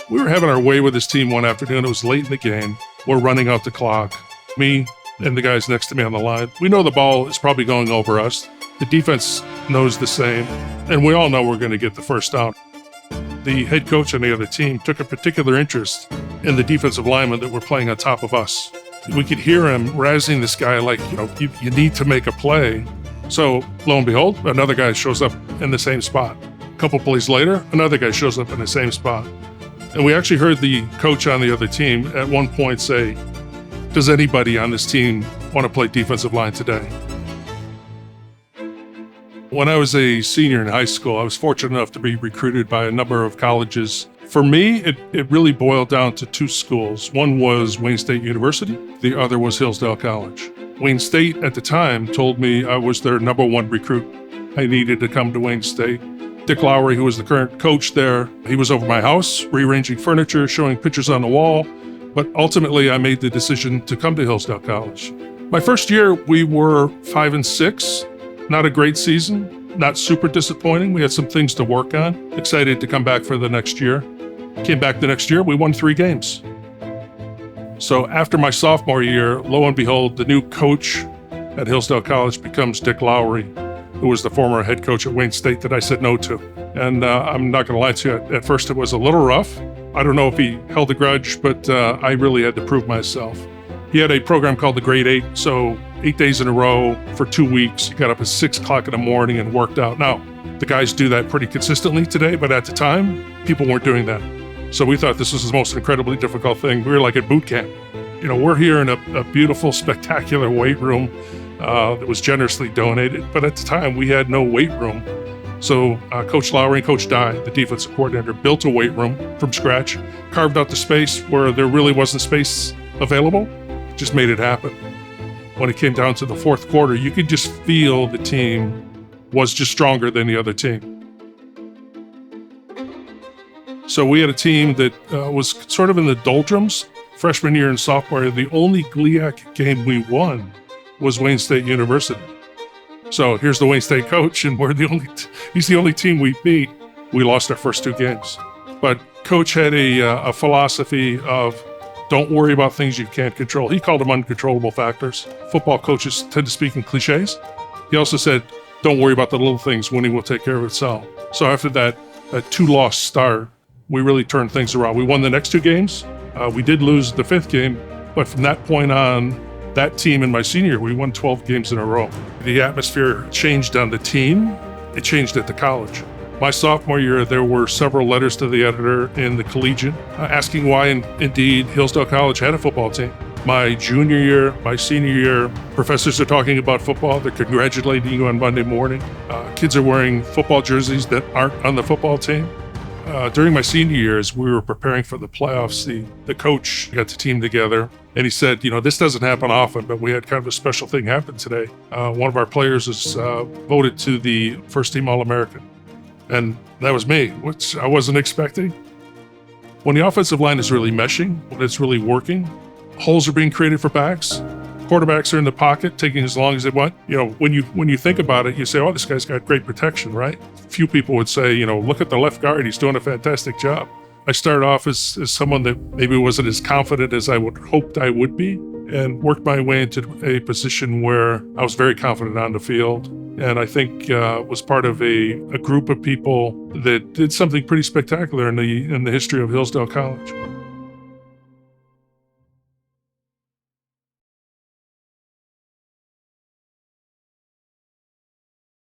We were having our way with this team one afternoon. It was late in the game. We're running out the clock. Me and the guys next to me on the line. We know the ball is probably going over us. The defense knows the same. And we all know we're going to get the first down. The head coach on the other team took a particular interest in the defensive linemen that were playing on top of us. We could hear him razzing this guy like, you need to make a play. So lo and behold, another guy shows up in the same spot. A couple plays later, another guy shows up in the same spot. And we actually heard the coach on the other team at one point say, does anybody on this team want to play defensive line today? When I was a senior in high school, I was fortunate enough to be recruited by a number of colleges. For me, it really boiled down to two schools. One was Wayne State University. The other was Hillsdale College. Wayne State at the time told me I was their number one recruit. I needed to come to Wayne State. Dick Lowry, who was the current coach there, he was over my house, rearranging furniture, showing pictures on the wall. But ultimately, I made the decision to come to Hillsdale College. My first year, we were 5-6. Not a great season, not super disappointing. We had some things to work on. Excited to come back for the next year. Came back the next year, we won 3 games. So after my sophomore year, lo and behold, the new coach at Hillsdale College becomes Dick Lowry, who was the former head coach at Wayne State that I said no to. And I'm not gonna lie to you, at first it was a little rough. I don't know if he held a grudge, but I really had to prove myself. He had a program called the Grade 8, so 8 days in a row for 2 weeks. He got up at 6 o'clock in the morning and worked out. Now, the guys do that pretty consistently today, but at the time, people weren't doing that. So we thought this was the most incredibly difficult thing. We were like at boot camp. We're here in a beautiful, spectacular weight room that was generously donated, but at the time, we had no weight room. So Coach Lowry and Coach Dye, the defensive coordinator, built a weight room from scratch, carved out the space where there really wasn't space available, just made it happen. When it came down to the fourth quarter, you could just feel the team was just stronger than the other team. So we had a team that was sort of in the doldrums. Freshman year and sophomore year, the only GLIAC game we won was Wayne State University. So here's the Wayne State coach, and he's the only team we beat. We lost our first 2 games. But Coach had a philosophy of don't worry about things you can't control. He called them uncontrollable factors. Football coaches tend to speak in cliches. He also said, don't worry about the little things. Winning will take care of itself. So after that 2-loss start, we really turned things around. We won the next 2 games. We did lose the 5th game, but from that point on, that team in my senior year, we won 12 games in a row. The atmosphere changed on the team. It changed at the college. My sophomore year, there were several letters to the editor in the Collegian asking why, indeed, Hillsdale College had a football team. My junior year, my senior year, professors are talking about football. They're congratulating you on Monday morning. Kids are wearing football jerseys that aren't on the football team. During my senior years, we were preparing for the playoffs. The coach got the team together, and he said, this doesn't happen often, but we had kind of a special thing happen today. One of our players was voted to the first team All-American. And that was me, which I wasn't expecting. When the offensive line is really meshing, when it's really working, holes are being created for backs. Quarterbacks are in the pocket, taking as long as they want. When you think about it, you say, oh, this guy's got great protection, right? Few people would say, look at the left guard, he's doing a fantastic job. I started off as someone that maybe wasn't as confident as I would hoped I would be, and worked my way into a position where I was very confident on the field. And I think was part of a group of people that did something pretty spectacular in the history of Hillsdale College.